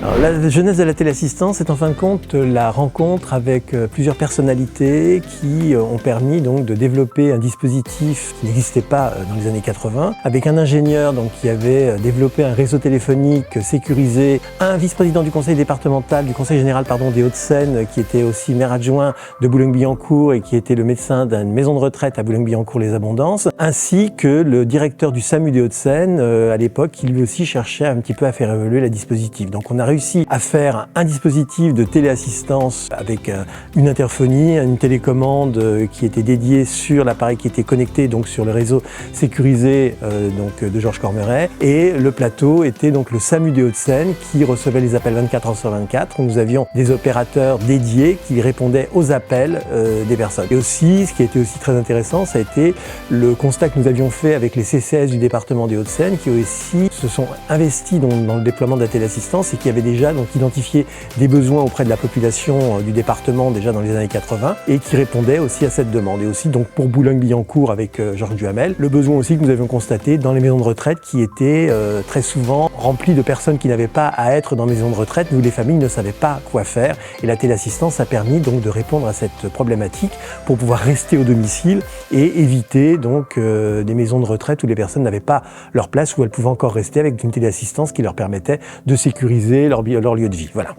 Alors, la jeunesse de la téléassistance est en fin de compte la rencontre avec plusieurs personnalités qui ont permis donc de développer un dispositif qui n'existait pas dans les années 80, avec un ingénieur donc, qui avait développé un réseau téléphonique sécurisé, un vice-président du conseil départemental, du conseil général des Hauts-de-Seine, qui était aussi maire adjoint de Boulogne-Billancourt et qui était le médecin d'une maison de retraite à Boulogne-Billancourt-les-Abondances, ainsi que le directeur du SAMU des Hauts-de-Seine à l'époque, qui lui aussi cherchait un petit peu à faire évoluer le dispositif. Donc on a réussi à faire un dispositif de téléassistance avec une interphonie, une télécommande qui était dédiée sur l'appareil qui était connecté donc sur le réseau sécurisé de Georges Cormeret, et le plateau était donc le SAMU des Hauts-de-Seine qui recevait les appels 24 heures sur 24. Nous avions des opérateurs dédiés qui répondaient aux appels des personnes. Et aussi, ce qui a été aussi très intéressant, ça a été le constat que nous avions fait avec les CCAS du département des Hauts-de-Seine qui aussi se sont investis dans le déploiement de la téléassistance et qui avaient déjà identifié des besoins auprès de la population du département déjà dans les années 80 et qui répondaient aussi à cette demande. Et aussi donc pour Boulogne-Billancourt avec Georges Duhamel, le besoin aussi que nous avions constaté dans les maisons de retraite qui étaient très souvent remplies de personnes qui n'avaient pas à être dans les maisons de retraite, où les familles ne savaient pas quoi faire. Et la téléassistance a permis donc de répondre à cette problématique pour pouvoir rester au domicile et éviter donc des maisons de retraite où les personnes n'avaient pas leur place, où elles pouvaient encore rester avec une téléassistance qui leur permettait de sécuriser leur lieu de vie. Voilà.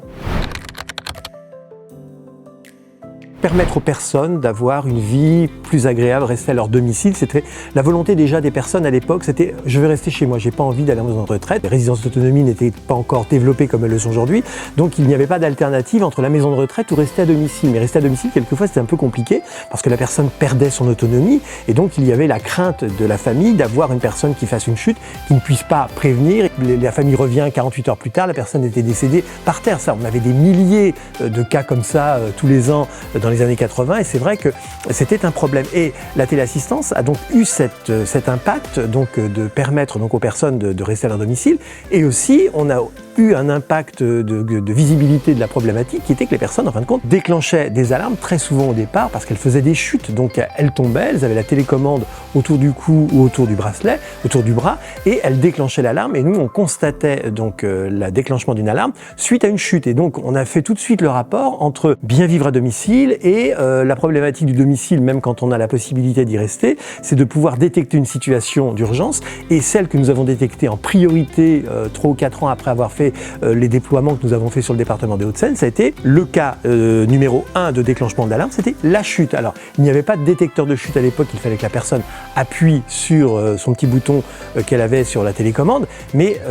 Permettre aux personnes d'avoir une vie plus agréable, rester à leur domicile, c'était la volonté déjà des personnes à l'époque, c'était je vais rester chez moi, j'ai pas envie d'aller en maison de retraite. Les résidences d'autonomie n'étaient pas encore développées comme elles le sont aujourd'hui, donc il n'y avait pas d'alternative entre la maison de retraite ou rester à domicile. Mais rester à domicile, quelquefois c'était un peu compliqué parce que la personne perdait son autonomie et donc il y avait la crainte de la famille d'avoir une personne qui fasse une chute, qui ne puisse pas prévenir. La famille revient 48 heures plus tard, la personne était décédée par terre. Ça, on avait des milliers de cas comme ça tous les ans dans les années 80 et c'est vrai que c'était un problème. Et la téléassistance a donc eu cet impact donc, de permettre donc, aux personnes de rester à leur domicile, et aussi on a eu un impact de visibilité de la problématique qui était que les personnes en fin de compte déclenchaient des alarmes très souvent au départ parce qu'elles faisaient des chutes, donc elles tombaient, elles avaient la télécommande autour du cou ou autour du bracelet, autour du bras, et elles déclenchaient l'alarme et nous on constatait donc le déclenchement d'une alarme suite à une chute. Et donc on a fait tout de suite le rapport entre bien vivre à domicile et la problématique du domicile, même quand on a la possibilité d'y rester, c'est de pouvoir détecter une situation d'urgence, et celle que nous avons détectée en priorité 3 ou 4 ans après avoir fait les déploiements que nous avons fait sur le département des Hauts-de-Seine, ça a été le cas numéro 1 de déclenchement d'alarme, c'était la chute. Alors il n'y avait pas de détecteur de chute à l'époque, il fallait que la personne appuie sur son petit bouton qu'elle avait sur la télécommande, mais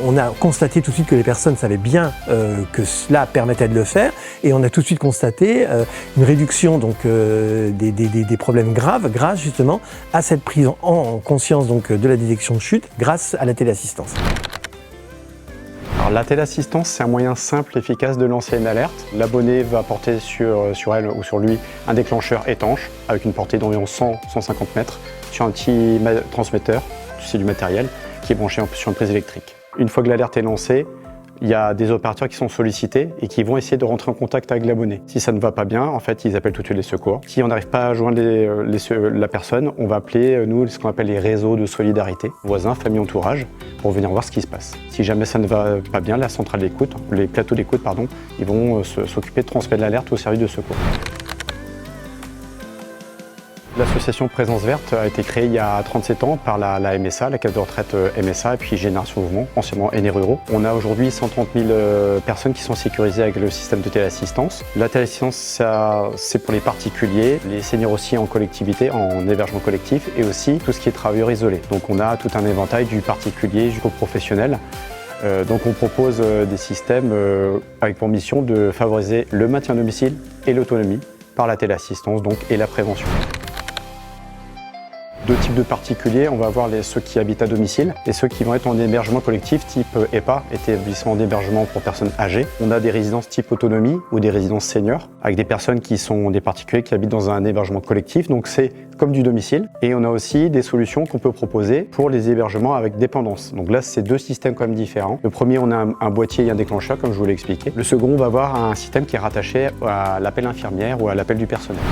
on a constaté tout de suite que les personnes savaient bien que cela permettait de le faire, et on a tout de suite constaté une réduction donc, des problèmes graves grâce justement à cette prise en conscience donc, de la détection de chute grâce à la téléassistance. Alors, la téléassistance, c'est un moyen simple et efficace de lancer une alerte. L'abonné va porter sur elle ou sur lui un déclencheur étanche avec une portée d'environ 100-150 mètres sur un petit transmetteur, c'est du matériel, qui est branché sur une prise électrique. Une fois que l'alerte est lancée, il y a des opérateurs qui sont sollicités et qui vont essayer de rentrer en contact avec l'abonné. Si ça ne va pas bien, en fait, ils appellent tout de suite les secours. Si on n'arrive pas à joindre la personne, on va appeler, nous, ce qu'on appelle les réseaux de solidarité, voisins, famille, entourage, pour venir voir ce qui se passe. Si jamais ça ne va pas bien, la centrale d'écoute, les plateaux d'écoute, pardon, ils vont s'occuper de transmettre l'alerte au service de secours. L'association Présence Verte a été créée il y a 37 ans par la MSA, la caisse de retraite MSA, et puis Génération Mouvement, anciennement Aînés Ruraux. On a aujourd'hui 130 000 personnes qui sont sécurisées avec le système de téléassistance. La téléassistance, c'est pour les particuliers, les seniors aussi en collectivité, en hébergement collectif, et aussi tout ce qui est travailleurs isolés. Donc on a tout un éventail du particulier jusqu'au professionnel. Donc on propose des systèmes avec pour mission de favoriser le maintien à domicile et l'autonomie par la téléassistance donc, et la prévention. Deux types de particuliers, on va avoir ceux qui habitent à domicile et ceux qui vont être en hébergement collectif type EHPA, établissement d'hébergement pour personnes âgées. On a des résidences type autonomie ou des résidences seniors avec des personnes qui sont des particuliers qui habitent dans un hébergement collectif, donc c'est comme du domicile. Et on a aussi des solutions qu'on peut proposer pour les hébergements avec dépendance. Donc là, c'est deux systèmes quand même différents. Le premier, on a un boîtier et un déclencheur, comme je vous l'ai expliqué. Le second, on va avoir un système qui est rattaché à l'appel infirmière ou à l'appel du personnel.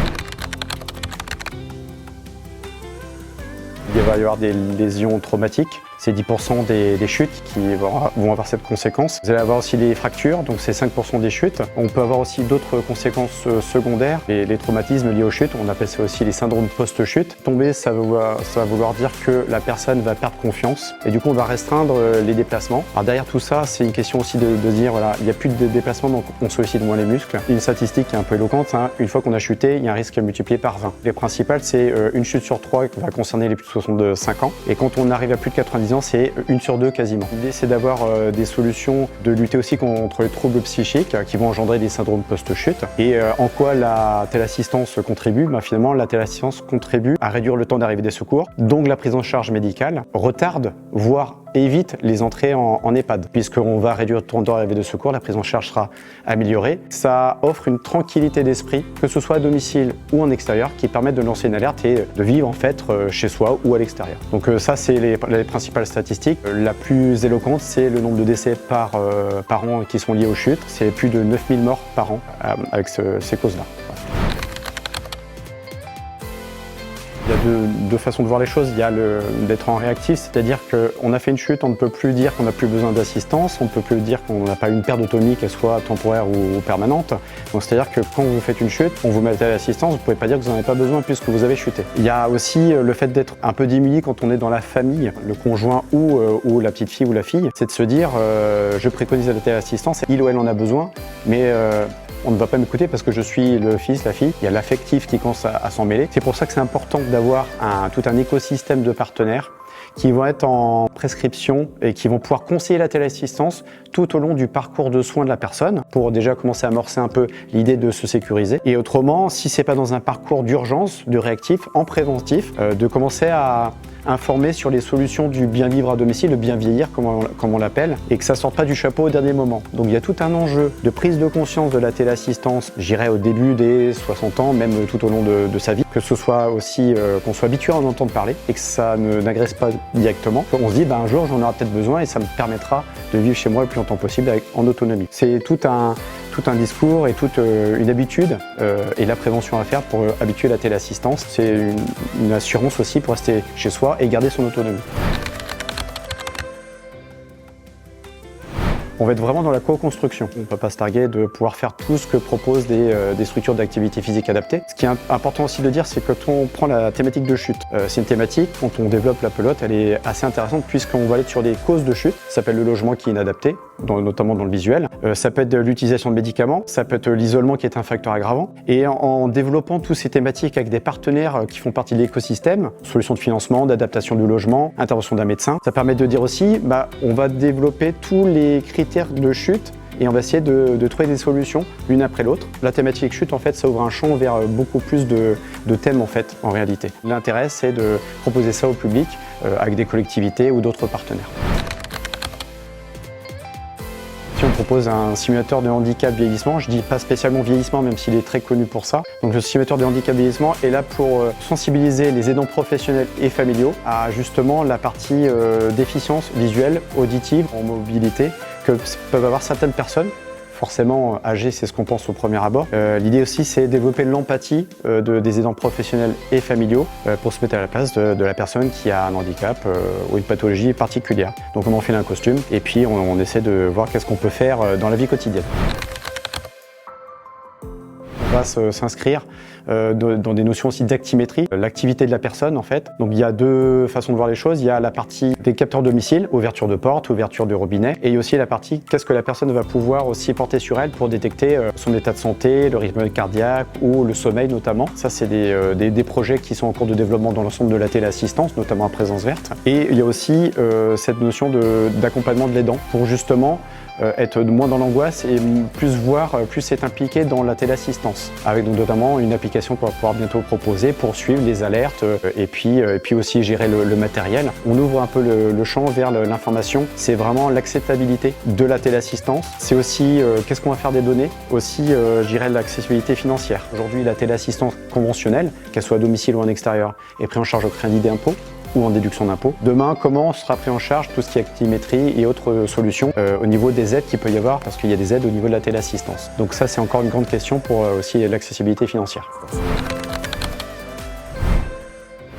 Il va y avoir des lésions traumatiques, c'est 10% des chutes qui vont avoir cette conséquence. Vous allez avoir aussi les fractures, donc c'est 5% des chutes. On peut avoir aussi d'autres conséquences secondaires, les traumatismes liés aux chutes, on appelle ça aussi les syndromes post-chute. Tomber, ça va vouloir dire que la personne va perdre confiance et du coup on va restreindre les déplacements. Alors derrière tout ça, c'est une question aussi de dire voilà, il n'y a plus de déplacements donc on sollicite moins les muscles. Une statistique qui est un peu éloquente, hein, une fois qu'on a chuté, il y a un risque multiplié par 20. Les principales, c'est une chute sur 3 qui va concerner les plus de 65 ans et quand on arrive à plus de 90 ans, c'est 1 sur 2 quasiment. L'idée, c'est d'avoir des solutions, de lutter aussi contre les troubles psychiques qui vont engendrer des syndromes post-chute. Et en quoi la téléassistance contribue? Finalement, la téléassistance contribue à réduire le temps d'arrivée des secours, donc la prise en charge médicale, retarde, voire évite les entrées en EHPAD. Puisqu'on va réduire le temps d'arrivée de secours, la prise en charge sera améliorée. Ça offre une tranquillité d'esprit, que ce soit à domicile ou en extérieur, qui permettent de lancer une alerte et de vivre en fait chez soi ou à l'extérieur. Donc ça, c'est les principales statistiques. La plus éloquente, c'est le nombre de décès par an qui sont liés aux chutes. C'est plus de 9000 morts par an avec ces causes-là. Il y a deux façons de voir les choses. Il y a d'être en réactif, c'est-à-dire qu'on a fait une chute, on ne peut plus dire qu'on n'a plus besoin d'assistance, on ne peut plus dire qu'on n'a pas une perte d'autonomie, qu'elle soit temporaire ou permanente. Donc c'est-à-dire que quand vous faites une chute, on vous met à l'assistance, vous ne pouvez pas dire que vous n'en avez pas besoin puisque vous avez chuté. Il y a aussi le fait d'être un peu démuni quand on est dans la famille, le conjoint ou la petite fille ou la fille, c'est de se dire je préconise la téléassistance, il ou elle en a besoin, mais on ne va pas m'écouter parce que je suis le fils, la fille. Il y a l'affectif qui commence à s'en mêler. C'est pour ça que c'est important d'avoir tout un écosystème de partenaires qui vont être en prescription et qui vont pouvoir conseiller la téléassistance tout au long du parcours de soins de la personne pour déjà commencer à amorcer un peu l'idée de se sécuriser. Et autrement, si c'est pas dans un parcours d'urgence, de réactif, en préventif, de commencer à informer sur les solutions du bien vivre à domicile, le bien vieillir comme on l'appelle, et que ça ne sorte pas du chapeau au dernier moment. Donc il y a tout un enjeu de prise de conscience de la téléassistance, j'irais au début des 60 ans, même tout au long de sa vie, que ce soit aussi qu'on soit habitué à en entendre parler et que ça n'agresse pas directement. On se dit un jour j'en aurai peut-être besoin et ça me permettra de vivre chez moi le plus longtemps possible en autonomie. C'est tout un discours et toute une habitude et la prévention à faire pour habituer la téléassistance. C'est une assurance aussi pour rester chez soi et garder son autonomie. On va être vraiment dans la co-construction. On ne peut pas se targuer de pouvoir faire tout ce que proposent des structures d'activité physique adaptée. Ce qui est important aussi de dire, c'est que quand on prend la thématique de chute, c'est une thématique, quand on développe la pelote, elle est assez intéressante puisqu'on va aller sur des causes de chute. Ça s'appelle le logement qui est inadapté, notamment dans le visuel. Ça peut être l'utilisation de médicaments, ça peut être l'isolement qui est un facteur aggravant. Et en développant toutes ces thématiques avec des partenaires qui font partie de l'écosystème, solutions de financement, d'adaptation du logement, intervention d'un médecin, ça permet de dire aussi, on va développer tous les critères de chute et on va essayer de trouver des solutions l'une après l'autre. La thématique chute, en fait, ça ouvre un champ vers beaucoup plus de thèmes, en fait, en réalité. L'intérêt, c'est de proposer ça au public avec des collectivités ou d'autres partenaires. Si on propose un simulateur de handicap vieillissement, je dis pas spécialement vieillissement, même s'il est très connu pour ça. Donc le simulateur de handicap vieillissement est là pour sensibiliser les aidants professionnels et familiaux à justement la partie déficience visuelle, auditive, en mobilité, que peuvent avoir certaines personnes. Forcément, âgées, c'est ce qu'on pense au premier abord. L'idée aussi, c'est développer l'empathie des aidants professionnels et familiaux pour se mettre à la place de la personne qui a un handicap ou une pathologie particulière. Donc on enfile un costume et puis on essaie de voir qu'est-ce qu'on peut faire dans la vie quotidienne. On va s'inscrire dans des notions aussi d'actimétrie, l'activité de la personne en fait. Donc il y a deux façons de voir les choses. Il y a la partie des capteurs domicile, ouverture de porte, ouverture de robinet, et il y a aussi la partie qu'est-ce que la personne va pouvoir aussi porter sur elle pour détecter son état de santé, le rythme cardiaque ou le sommeil notamment. Ça c'est des projets qui sont en cours de développement dans l'ensemble de la téléassistance, notamment à Présence Verte. Et il y a aussi cette notion d'accompagnement de l'aidant pour justement être moins dans l'angoisse et plus être impliqué dans la téléassistance, avec donc notamment une application qu'on va pouvoir bientôt proposer pour suivre les alertes et puis aussi gérer le matériel. On ouvre un peu le champ vers l'information, c'est vraiment l'acceptabilité de la téléassistance, c'est aussi qu'est-ce qu'on va faire des données, aussi l'accessibilité financière. Aujourd'hui la téléassistance conventionnelle, qu'elle soit à domicile ou en extérieur, est prise en charge au crédit d'impôt ou en déduction d'impôt. Demain, comment sera pris en charge tout ce qui est actimétrie et autres solutions au niveau des aides qu'il peut y avoir, parce qu'il y a des aides au niveau de la téléassistance. Donc ça, c'est encore une grande question pour aussi l'accessibilité financière.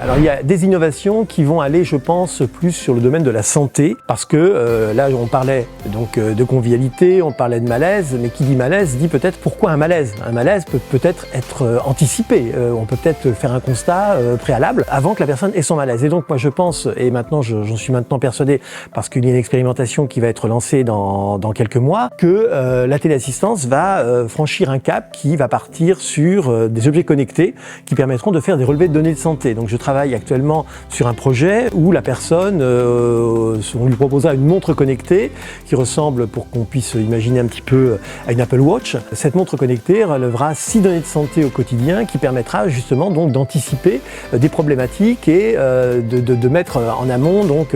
Alors il y a des innovations qui vont aller, je pense, plus sur le domaine de la santé, parce que là on parlait donc de convivialité, on parlait de malaise, mais qui dit malaise dit peut-être pourquoi un malaise. Un malaise peut peut-être être anticipé, on peut peut-être faire un constat préalable avant que la personne ait son malaise. Et donc moi je pense, et maintenant j'en suis maintenant persuadé, parce qu'il y a une expérimentation qui va être lancée dans quelques mois, que la téléassistance va franchir un cap qui va partir sur des objets connectés qui permettront de faire des relevés de données de santé. Donc je travaille actuellement sur un projet où la personne, on lui proposera une montre connectée qui ressemble, pour qu'on puisse imaginer un petit peu, à une Apple Watch. Cette montre connectée relèvera 6 données de santé au quotidien qui permettra justement donc d'anticiper des problématiques et de mettre en amont donc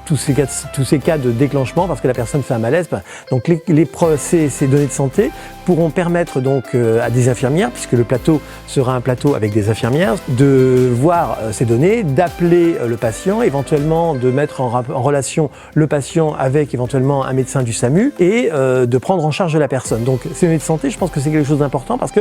tous ces cas de déclenchement parce que la personne fait un malaise. Donc ces données de santé pourront permettre donc à des infirmières, puisque le plateau sera un plateau avec des infirmières, de voir ces données, d'appeler le patient, éventuellement de mettre en relation le patient avec éventuellement un médecin du SAMU et de prendre en charge la personne. Donc ces données de santé, je pense que c'est quelque chose d'important parce que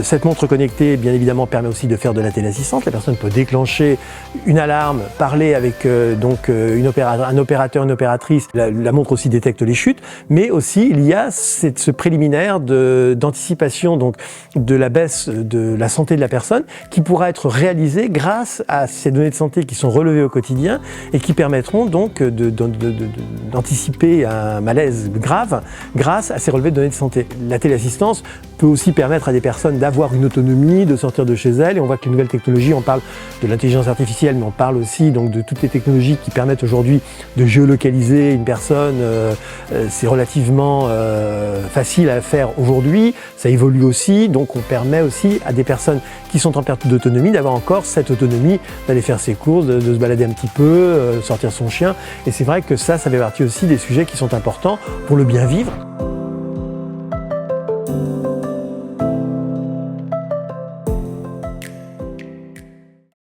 cette montre connectée, bien évidemment, permet aussi de faire de la téléassistance. La personne peut déclencher une alarme, parler avec un opérateur, une opératrice. La montre aussi détecte les chutes, mais aussi il y a ce préliminaire d'anticipation donc de la baisse de la santé de la personne qui pourra être réalisée grâce à ces données de santé qui sont relevées au quotidien et qui permettront donc d'anticiper un malaise grave grâce à ces relevés de données de santé. La téléassistance peut aussi permettre à des personnes d'avoir une autonomie, de sortir de chez elles, et on voit que les nouvelles technologies, on parle de l'intelligence artificielle, mais on parle aussi donc de toutes les technologies qui permettent aujourd'hui de géolocaliser une personne. C'est relativement facile à faire aujourd'hui, ça évolue aussi, donc on permet aussi à des personnes qui sont en perte d'autonomie d'avoir encore cette autonomie, d'aller faire ses courses, de se balader un petit peu, sortir son chien, et c'est vrai que ça fait partie aussi des sujets qui sont importants pour le bien vivre.